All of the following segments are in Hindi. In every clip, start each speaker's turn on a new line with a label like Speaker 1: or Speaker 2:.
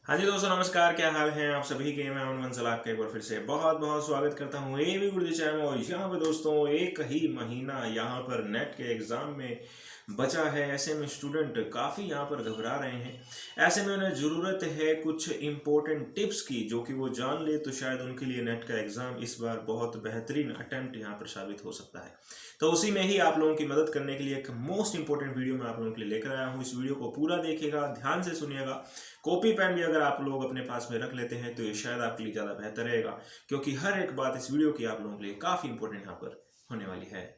Speaker 1: हाँ जी दोस्तों, नमस्कार। क्या हाल है आप सभी के। मैं अमन मंसल आपका एक बार फिर से बहुत बहुत स्वागत करता हूँ एबी गुरुजी चैनल में। और यहाँ पे दोस्तों एक ही महीना यहाँ पर नेट के एग्ज़ाम में बचा है। ऐसे में स्टूडेंट काफ़ी यहाँ पर घबरा रहे हैं। ऐसे में उन्हें ज़रूरत है कुछ इम्पोर्टेंट टिप्स की, जो कि वो जान ले तो शायद उनके लिए नेट का एग्ज़ाम इस बार बहुत बेहतरीन अटेम्प्ट यहाँ पर साबित हो सकता है। तो उसी में ही आप लोगों की मदद करने के लिए एक मोस्ट इंपॉर्टेंट वीडियो मैं आप लोगों के लिए लेकर आया हूँ। इस वीडियो को पूरा देखिएगा, ध्यान से सुनिएगा। कॉपी पेन भी अगर आप लोग अपने पास में रख लेते हैं तो ये शायद आपके लिए ज़्यादा बेहतर रहेगा, क्योंकि हर एक बात इस वीडियो की आप लोगों के लिए काफ़ी इंपॉर्टेंट यहाँ पर होने वाली है।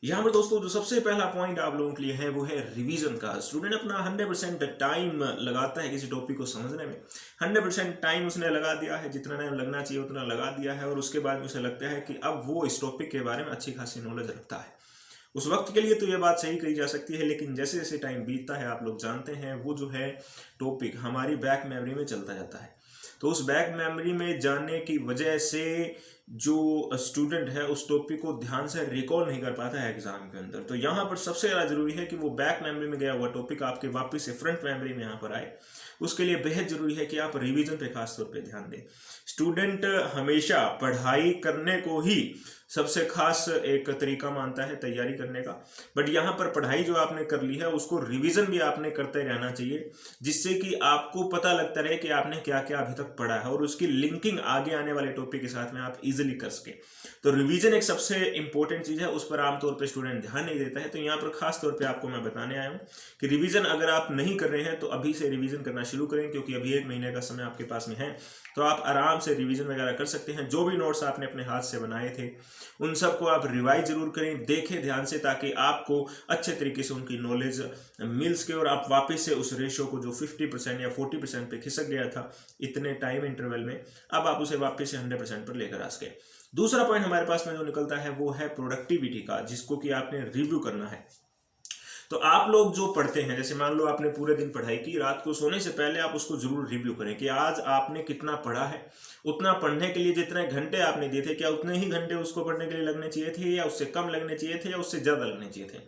Speaker 1: यहाँ पर दोस्तों जो सबसे पहला पॉइंट आप लोगों के लिए है वो है रिवीजन का। स्टूडेंट अपना 100% टाइम लगाता है किसी टॉपिक को समझने में। 100% टाइम उसने लगा दिया है, जितना टाइम लगना चाहिए उतना लगा दिया है, और उसके बाद उसे लगता है कि अब वो इस टॉपिक के बारे में अच्छी खासी नॉलेज रखता है। उस वक्त के लिए तो ये बात सही कही जा सकती है, लेकिन जैसे जैसे टाइम बीतता है आप लोग जानते हैं वो जो है टॉपिक हमारी बैक मेमोरी में चलता जाता है। तो उस बैक मेमोरी में जाने की वजह से जो स्टूडेंट है उस टॉपिक को ध्यान से रिकॉल नहीं कर पाता है एग्जाम के अंदर। तो यहाँ पर सबसे ज़्यादा जरूरी है कि वो बैक मेमोरी में गया हुआ टॉपिक आपके वापस से फ्रंट मेमोरी में यहाँ पर आए। उसके लिए बेहद जरूरी है कि आप रिवीजन पे खास तौर पे ध्यान दें। स्टूडेंट हमेशा पढ़ाई करने को ही सबसे खास एक तरीका मानता है तैयारी करने का, बट यहाँ पर पढ़ाई जो आपने कर ली है उसको रिवीजन भी आपने करते रहना चाहिए, जिससे कि आपको पता लगता रहे कि आपने क्या क्या अभी तक पढ़ा है और उसकी लिंकिंग आगे आने वाले टॉपिक के साथ में आप इजीली कर सके। तो रिवीजन एक सबसे इंपॉर्टेंट चीज़ है, उस पर आमतौर पर स्टूडेंट ध्यान नहीं देता है। तो यहाँ पर खास तौर पर आपको मैं बताने आया हूँ कि रिवीजन अगर आप नहीं कर रहे हैं तो अभी से रिवीजन करना शुरू करें, क्योंकि अभी 1 महीने का समय आपके पास में है। तो आप आराम से रिवीजन वगैरह कर सकते हैं। जो भी नोट्स आपने अपने हाथ से बनाए थे उन सबको आप रिवाइज जरूर करें, देखें ध्यान से, ताकि आपको अच्छे तरीके से उनकी नॉलेज मिल सके और आप वापस से उस रेशो को जो 50% या 40% पे खिसक गया था इतने टाइम इंटरवल में, अब आप उसे वापस से 100% पर लेकर आ सके। दूसरा पॉइंट हमारे पास में जो निकलता है वो है प्रोडक्टिविटी का, जिसको कि आपने रिव्यू करना है। तो आप लोग जो पढ़ते हैं, जैसे मान लो आपने पूरे दिन पढ़ाई की, रात को सोने से पहले आप उसको जरूर रिव्यू करें कि आज आपने कितना पढ़ा है। उतना पढ़ने के लिए जितने घंटे आपने दिए थे, क्या उतने ही घंटे उसको पढ़ने के लिए लगने चाहिए थे, या उससे कम लगने चाहिए थे, या उससे ज़्यादा लगने चाहिए थे।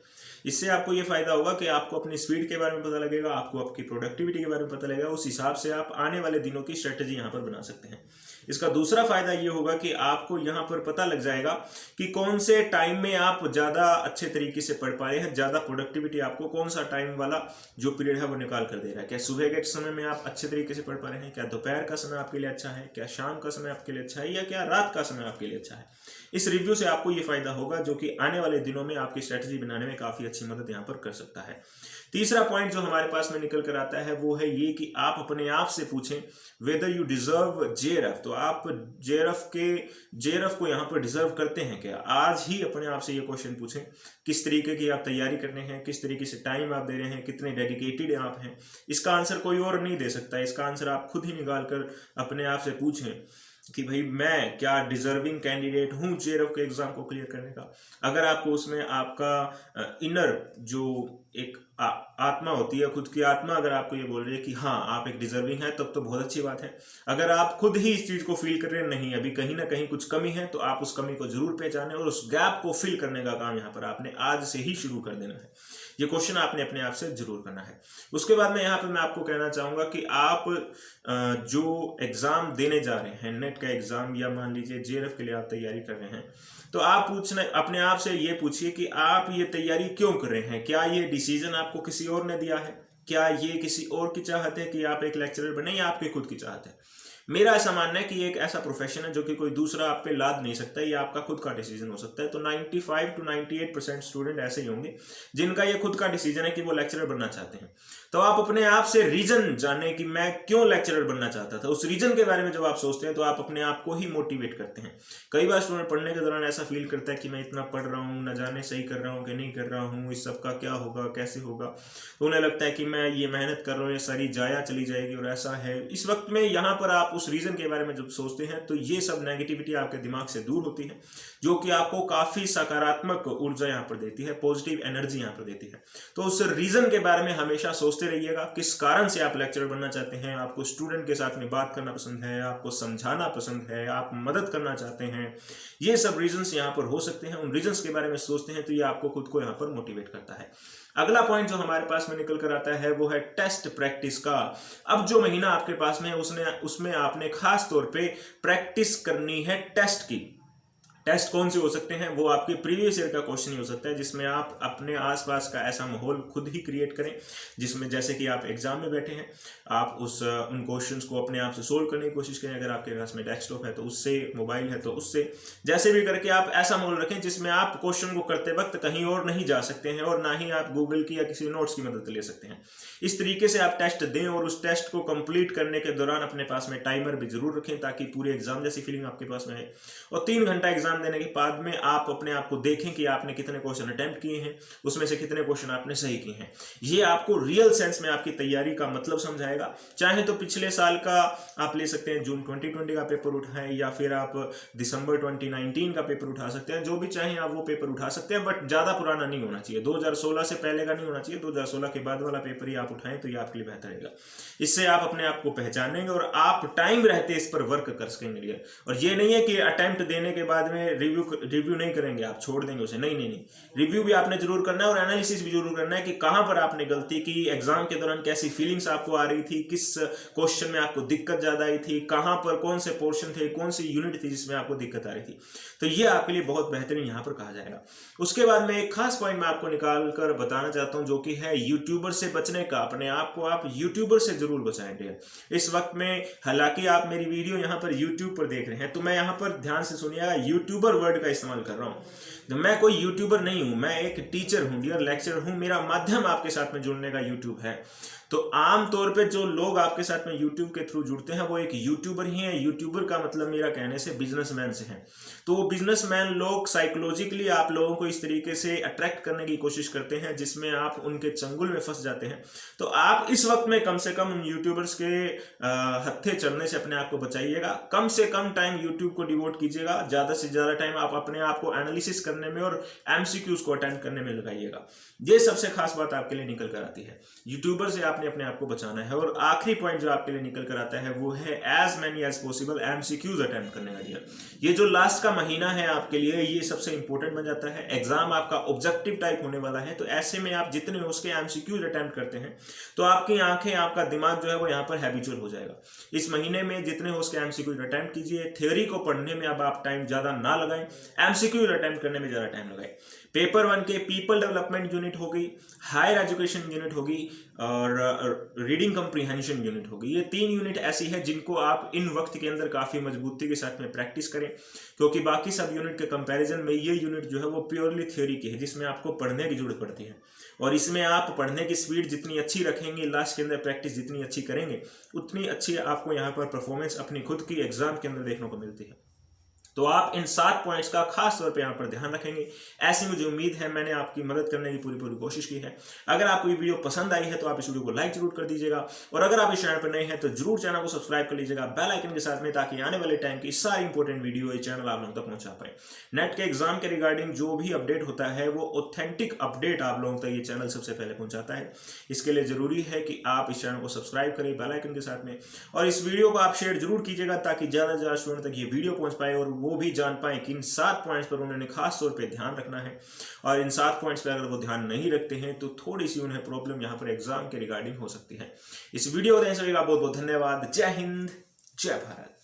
Speaker 1: इससे आपको ये फायदा होगा कि आपको अपनी स्पीड के बारे में पता लगेगा, आपको आपकी प्रोडक्टिविटी के बारे में पता लगेगा। उस हिसाब से आप आने वाले दिनों की स्ट्रेटेजी यहाँ पर बना सकते हैं। इसका दूसरा फायदा ये होगा कि आपको यहाँ पर पता लग जाएगा कि कौन से टाइम में आप ज़्यादा अच्छे तरीके से पढ़ पा रहे हैं, ज़्यादा प्रोडक्टिविटी आपको कौन सा टाइम वाला जो पीरियड है वो निकाल कर दे रहा है। क्या सुबह के समय में आप अच्छे तरीके से पढ़ पा रहे हैं, क्या दोपहर का समय आपके लिए अच्छा है, क्या शाम का समय आपके लिए अच्छा है, या क्या रात का समय आपके लिए अच्छा है। इस रिव्यू से आपको ये फायदा होगा, जो कि आने वाले दिनों में आपकी स्ट्रेटजी बनाने में काफ़ी अच्छी मदद यहाँ पर कर सकता है। तीसरा पॉइंट जो हमारे पास में निकल कर आता है वो है ये कि आप अपने आप से पूछें वेदर यू डिजर्व जेआरएफ। तो आप जेआरएफ को यहाँ पर डिजर्व करते हैं क्या। आज ही अपने आप से ये क्वेश्चन पूछें, किस तरीके की आप तैयारी करने हैं, किस तरीके से टाइम आप दे रहे हैं, कितने डेडिकेटेड आप हैं। इसका आंसर कोई और नहीं दे सकता, इसका आंसर आप खुद ही निकाल कर अपने आप से पूछें कि भाई मैं क्या डिजर्विंग कैंडिडेट हूँ जेआरएफ के एग्जाम को क्लियर करने का। अगर आपको उसमें आपका इनर जो एक आत्मा होती है, खुद की आत्मा अगर आपको ये बोल रही है कि हाँ आप एक डिजर्विंग है, तब तो बहुत अच्छी बात है। अगर आप खुद ही इस चीज को फील कर रहे हैं नहीं अभी कहीं ना कहीं कुछ कमी है, तो आप उस कमी को जरूर पहचानें और उस गैप को फिल करने का काम यहाँ पर आपने आज से ही शुरू कर देना है। ये क्वेश्चन आपने अपने आप से जरूर करना है। उसके बाद में यहाँ पर मैं आपको कहना चाहूंगा कि आप जो एग्जाम देने जा रहे हैं, नेट का एग्जाम या मान लीजिए जेआरएफ के लिए आप तैयारी कर रहे हैं, तो आप पूछना अपने आप से ये पूछिए कि आप ये तैयारी क्यों कर रहे हैं। क्या ये डिसीजन आपको किसी और ने दिया है, क्या ये किसी और की चाहत है कि आप एक लेक्चरर बने, या आपकी खुद की चाहत है। मेरा ऐसा मानना है कि एक ऐसा प्रोफेशन है जो कि कोई दूसरा आप पे लाद नहीं सकता, ये आपका खुद का डिसीजन हो सकता है। तो 95 to 98% स्टूडेंट ऐसे ही होंगे जिनका ये खुद का डिसीजन है कि वो लेक्चरर बनना चाहते हैं। तो आप अपने आप से रीजन जाने कि मैं क्यों लेक्चरर बनना चाहता था, उस रीजन के बारे में जब आप सोचते हैं तो आप अपने आप को ही मोटिवेट करते हैं। कई बार स्टूडेंट पढ़ने के दौरान ऐसा फील करता है कि मैं इतना पढ़ रहा हूँ, न जाने सही कर रहा हूँ कि नहीं कर रहा हूँ, इस सब का क्या होगा, कैसे होगा। तो उन्हें लगता है कि मैं ये मेहनत कर रहा हूँ ये सारी जाया चली जाएगी और ऐसा है। इस वक्त में यहाँ पर आप उस रीजन के बारे में जब सोचते हैं तो ये सब नेगेटिविटी आपके दिमाग से दूर होती है, जो कि आपको काफी सकारात्मक ऊर्जा यहाँ पर देती है, पॉजिटिव एनर्जी यहाँ पर देती है। तो उस रीजन के बारे में हमेशा सोचते रहिएगा, किस कारण से आप लेक्चरर बनना चाहते हैं, आपको स्टूडेंट के साथ में बात करना पसंद है, आपको समझाना पसंद है, आप मदद करना चाहते हैं, ये सब रीजंस यहाँ पर हो सकते हैं। उन रीजंस के बारे में सोचते हैं तो ये आपको खुद को यहाँ पर मोटिवेट करता है। अगला पॉइंट जो हमारे पास में निकल कर आता है वो है टेस्ट प्रैक्टिस का। अब जो महीना आपके पास में है उसमें आपने खास तौर पे प्रैक्टिस करनी है टेस्ट की। टेस्ट कौन से हो सकते हैं? वो आपके प्रीवियस ईयर का क्वेश्चन ही हो सकता है, जिसमें आप अपने आसपास का ऐसा माहौल खुद ही क्रिएट करें, जिसमें जैसे कि आप एग्जाम में बैठे हैं, आप उन क्वेश्चंस को अपने आप से सोल्व करने की कोशिश करें। अगर आपके पास में डेस्कटॉप है तो उससे, मोबाइल है तो उससे, जैसे भी करके आप ऐसा माहौल रखें जिसमें आप क्वेश्चन को करते वक्त कहीं और नहीं जा सकते हैं और ना ही आप गूगल की या किसी नोट्स की मदद ले सकते हैं। इस तरीके से आप टेस्ट दें और उस टेस्ट को कंप्लीट करने के दौरान अपने पास में टाइमर भी जरूर रखें, ताकि पूरे एग्जाम जैसी फीलिंग आपके पास में आए। और 3 घंटा एग्जाम देने के बाद में आप अपने आप को देखें कि आपने कितने क्वेश्चन अटेम्प्ट किए हैं, उसमें से कितने क्वेश्चन आपने सही किए हैं। ये आपको रियल सेंस में आपकी तैयारी का मतलब समझाएगा। चाहे तो पिछले साल का आप ले सकते हैं, जून 2020 का पेपर उठाएं, या फिर आप दिसंबर 2019 का पेपर उठा सकते हैं, जो भी चाहें आप वो पेपर उठा सकते हैं, बट ज्यादा पुराना नहीं होना चाहिए, 2016 से पहले का नहीं होना चाहिए, 2016 के बाद वाला पेपर ही आप उठाएं तो ये आपके लिए बेहतर रहेगा। इससे आप अपने आप को पहचानेंगे और आप टाइम रहते इस पर वर्क कर सकेंगे। और ये नहीं है कि अटेम्प्ट देने के बाद में रिव्यू नहीं करेंगे, आप छोड़ देंगे उसे, नहीं, रिव्यू भी आपने जरूर करना है और एनालिसिस भी जरूर करना है कि कहां पर आपने गलती की, एग्जाम के दौरान कैसी फीलिंग्स आपको आ रही थी, किस क्वेश्चन में आपको दिक्कत ज्यादा आई थी, कहां पर कौन से पोर्शन थे, कौन सी यूनिट थी जिसमें आपको दिक्कत आ रही थी। तो ये आपके लिए बहुत बेहतरीन यहां पर कहा जाएगा। उसके बाद में एक खास पॉइंट मैं आपको निकाल कर बताना चाहता हूं, जो कि है यूट्यूबर से बचने का। अपने आप को आप यूट्यूबर से जरूर बचाएंगे इस वक्त में। हालांकि आप मेरी वीडियो यहां पर यूट्यूब पर देख रहे हैं, तो मैं यहां पर ध्यान से सुनिएगा, यूट्यूबर वर्ड का इस्तेमाल कर रहा हूं। मैं कोई यूट्यूबर नहीं हूं, मैं एक टीचर हूं, डियर लेक्चरर हूं। मेरा माध्यम आपके साथ में जुड़ने का यूट्यूब है। तो आमतौर पे जो लोग आपके साथ में यूट्यूब के थ्रू जुड़ते हैं वो एक यूट्यूबर ही है। यूट्यूबर का मतलब मेरा कहने से बिजनेसमैन से है। तो वो बिजनेसमैन लोग साइकोलॉजिकली आप लोगों को इस तरीके से अट्रैक्ट करने की कोशिश करते हैं जिसमें आप उनके चंगुल में फंस जाते हैं। तो आप इस वक्त में कम से कम उन यूट्यूबर्स के हत्थे चढ़ने से अपने आप को बचाइएगा। कम से कम टाइम यूट्यूब को डिवोट कीजिएगा, ज्यादा से ज्यादा टाइम आप अपने आप को एनालिसिस करने में और एमसीक्यूज को अटेंड करने में लगाइएगा। ये सबसे खास बात आपके लिए निकल कर आती है। यूट्यूबर से आपने अपने आप को बचाना है। और आखिरी पॉइंट जो आपके लिए निकल कर आता है वो है as many as possible MCQs attempt करने का। डियर, ये जो लास्ट का महीना है आपके लिए, ये सबसे इंपॉर्टेंट बन जाता है। एग्जाम आपका ऑब्जेक्टिव टाइप होने वाला है, तो ऐसे में आप जितने उसके एमसीक्यूज अटेम्प्ट करते हैं तो आपकी आंखें, आपका दिमाग जो है वो यहाँ पर हैबिचुअल हो जाएगा। इस महीने में जितने हो उसके एमसीक्यूज अटेम्प्ट कीजिए। थ्योरी को पढ़ने में अब आप टाइम ज्यादा ना लगाएं, एमसीक्यूज अटेम्प्ट करने में ज्यादा टाइम लगाएं। पेपर 1 के पीपल डेवलपमेंट यूनिट होगी, हायर एजुकेशन यूनिट होगी और रीडिंग कम्प्रीहेंशन यूनिट होगी। ये 3 यूनिट ऐसी है जिनको आप इन वक्त के अंदर काफी मजबूती के साथ में प्रैक्टिस करें, क्योंकि बाकी सब यूनिट के कंपैरिजन में ये यूनिट जो है वो प्योरली थ्योरी की है, जिसमें आपको पढ़ने की जरूरत पड़ती है। और इसमें आप पढ़ने की स्पीड जितनी अच्छी रखेंगे, लास्ट के अंदर प्रैक्टिस जितनी अच्छी करेंगे, उतनी अच्छी आपको यहाँ पर परफॉर्मेंस अपनी खुद की एग्जाम के अंदर देखने को मिलती है। तो आप इन 7 पॉइंट्स का खास तौर पे यहाँ पर ध्यान रखेंगे। ऐसी मुझे उम्मीद है, मैंने आपकी मदद करने की पूरी कोशिश की है। अगर आपको ये वीडियो पसंद आई है तो आप इस वीडियो को लाइक जरूर कर दीजिएगा, और अगर आप इस चैनल पर नए हैं तो जरूर चैनल को सब्सक्राइब कर लीजिएगा बेल आइकन के साथ में, ताकि आने वाले टाइम की सारी इंपॉर्टेंट वीडियो ये चैनल आप लोगों तक पहुंचा पाए। नेट के एग्जाम के रिगार्डिंग जो भी अपडेट होता है वो ऑथेंटिक अपडेट आप लोगों तक ये चैनल सबसे पहले पहुंचाता है। इसके लिए जरूरी है कि आप इस चैनल को सब्सक्राइब करें बेल आइकन के साथ में, और इस वीडियो को आप शेयर जरूर कीजिएगा ताकि ज्यादा से ज्यादा स्टूडेंट तक ये वीडियो पहुंच पाए और वो भी जान पाए इन 7 पॉइंट्स पर उन्होंने खास तौर पे ध्यान रखना है। और इन 7 पॉइंट्स पे अगर वो ध्यान नहीं रखते हैं तो थोड़ी सी उन्हें प्रॉब्लम यहाँ पर एग्जाम के रिगार्डिंग हो सकती है। इस वीडियो को देखने के लिए बहुत बहुत धन्यवाद। जय हिंद, जय भारत।